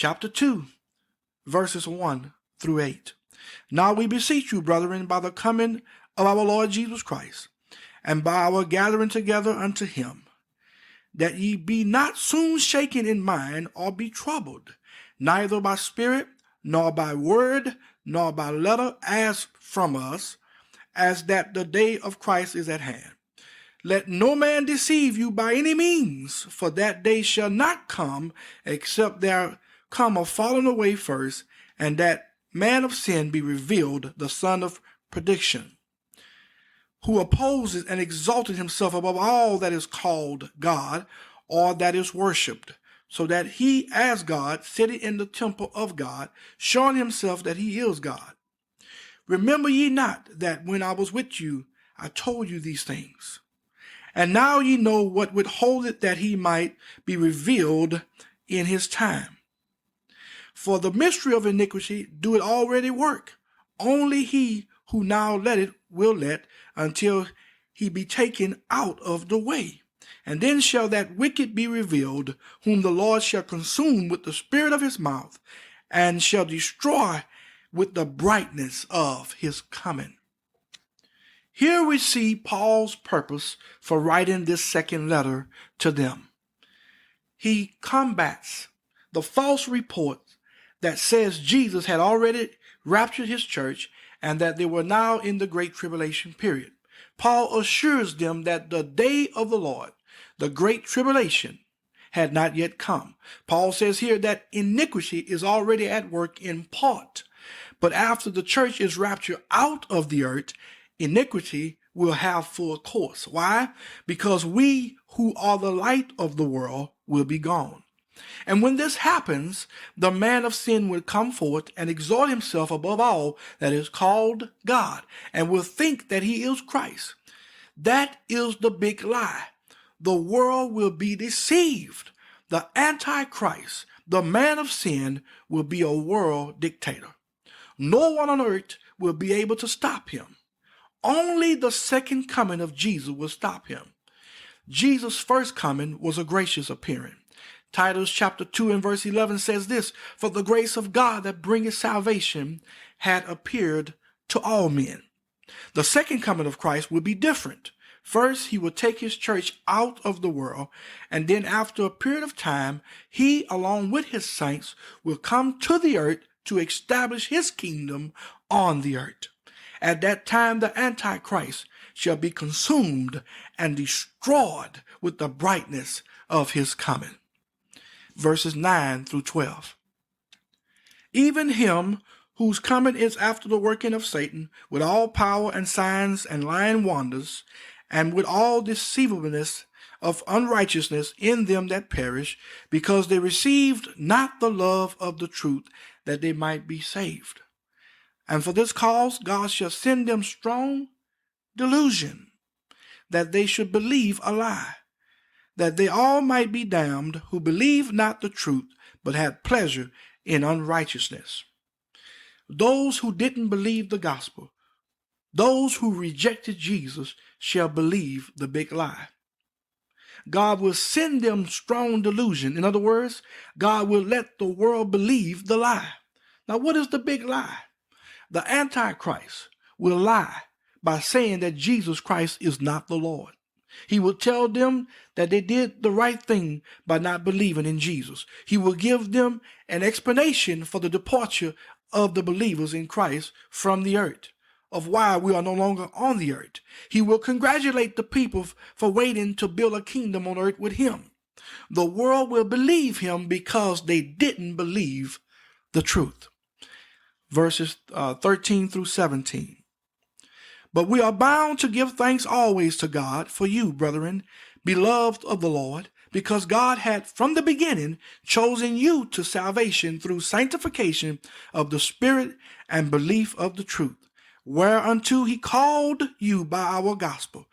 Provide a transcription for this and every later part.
chapter 2, verses 1 through 8. Now we beseech you, brethren, by the coming of our Lord Jesus Christ, and by our gathering together unto him, that ye be not soon shaken in mind, or be troubled, neither by spirit, nor by word, nor by letter, as from us, as that the day of Christ is at hand. Let no man deceive you by any means, for that day shall not come, except there come a falling away first, and that man of sin be revealed, the son of perdition, who opposes and exalted himself above all that is called God, or that is worshipped, so that he, as God, sitteth in the temple of God, showing himself that he is God. Remember ye not that when I was with you, I told you these things? And now ye know what withholdeth, that he might be revealed in his time. For the mystery of iniquity doeth already work. Only he who now letteth will let, until he be taken out of the way. And then shall that wicked be revealed, whom the Lord shall consume with the spirit of his mouth, and shall destroy with the brightness of his coming. Here we see Paul's purpose for writing this second letter to them. He combats the false report that says Jesus had already raptured his church and that they were now in the great tribulation period. Paul assures them that the day of the Lord, the great tribulation, had not yet come. Paul says here that iniquity is already at work in part, but after the church is raptured out of the earth, iniquity will have full course. Why? Because we who are the light of the world will be gone. And when this happens, the man of sin will come forth and exalt himself above all that is called God, and will think that he is Christ. That is the big lie. The world will be deceived. The Antichrist, the man of sin, will be a world dictator. No one on earth will be able to stop him. Only the second coming of Jesus will stop him. Jesus' first coming was a gracious appearing. Titus chapter 2 and verse 11 says this, "For the grace of God that bringeth salvation had appeared to all men." The second coming of Christ will be different. First, he will take his church out of the world, and then after a period of time, he, along with his saints, will come to the earth to establish his kingdom on the earth. At that time, the Antichrist shall be consumed and destroyed with the brightness of his coming. Verses 9 through 12. Even him whose coming is after the working of Satan, with all power and signs and lying wonders, and with all deceivableness of unrighteousness in them that perish, because they received not the love of the truth, that they might be saved. And for this cause God shall send them strong delusion, that they should believe a lie, that they all might be damned who believed not the truth, but had pleasure in unrighteousness. Those who didn't believe the gospel, those who rejected Jesus, shall believe the big lie. God will send them strong delusion. In other words, God will let the world believe the lie. Now, what is the big lie? The Antichrist will lie by saying that Jesus Christ is not the Lord. He will tell them that they did the right thing by not believing in Jesus. He will give them an explanation for the departure of the believers in Christ from the earth, of why we are no longer on the earth. He will congratulate the people for waiting to build a kingdom on earth with him. The world will believe him because they didn't believe the truth. Verses 13 through 17. But we are bound to give thanks always to God for you, brethren, beloved of the Lord, because God had from the beginning chosen you to salvation through sanctification of the Spirit and belief of the truth, whereunto he called you by our gospel,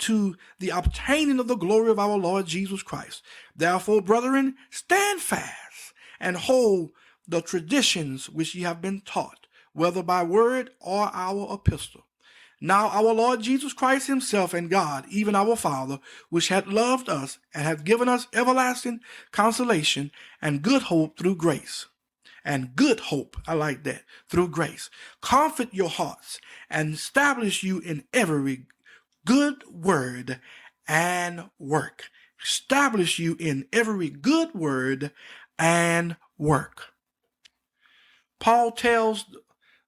to the obtaining of the glory of our Lord Jesus Christ. Therefore, brethren, stand fast and hold the traditions which ye have been taught, whether by word or our epistle. Now our Lord Jesus Christ himself and God, even our Father, which hath loved us and hath given us everlasting consolation and good hope through grace. And good hope, I like that, through grace. Comfort your hearts and establish you in every good word and work. Establish you in every good word and work. Paul tells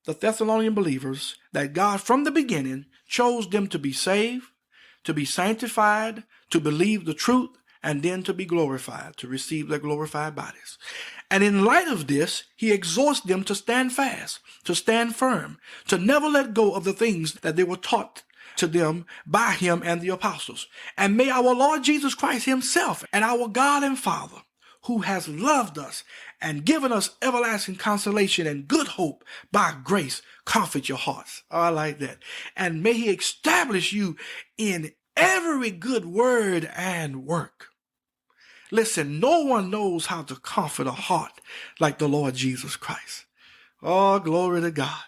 the Thessalonian believers that God from the beginning chose them to be saved, to be sanctified, to believe the truth, and then to be glorified, to receive their glorified bodies. And in light of this, he exhorts them to stand fast, to stand firm, to never let go of the things that they were taught to them by him and the apostles. And may our Lord Jesus Christ himself and our God and Father, who has loved us and given us everlasting consolation and good hope by grace, comfort your hearts. Oh, I like that. And may he establish you in every good word and work. Listen, no one knows how to comfort a heart like the Lord Jesus Christ. Oh, glory to God.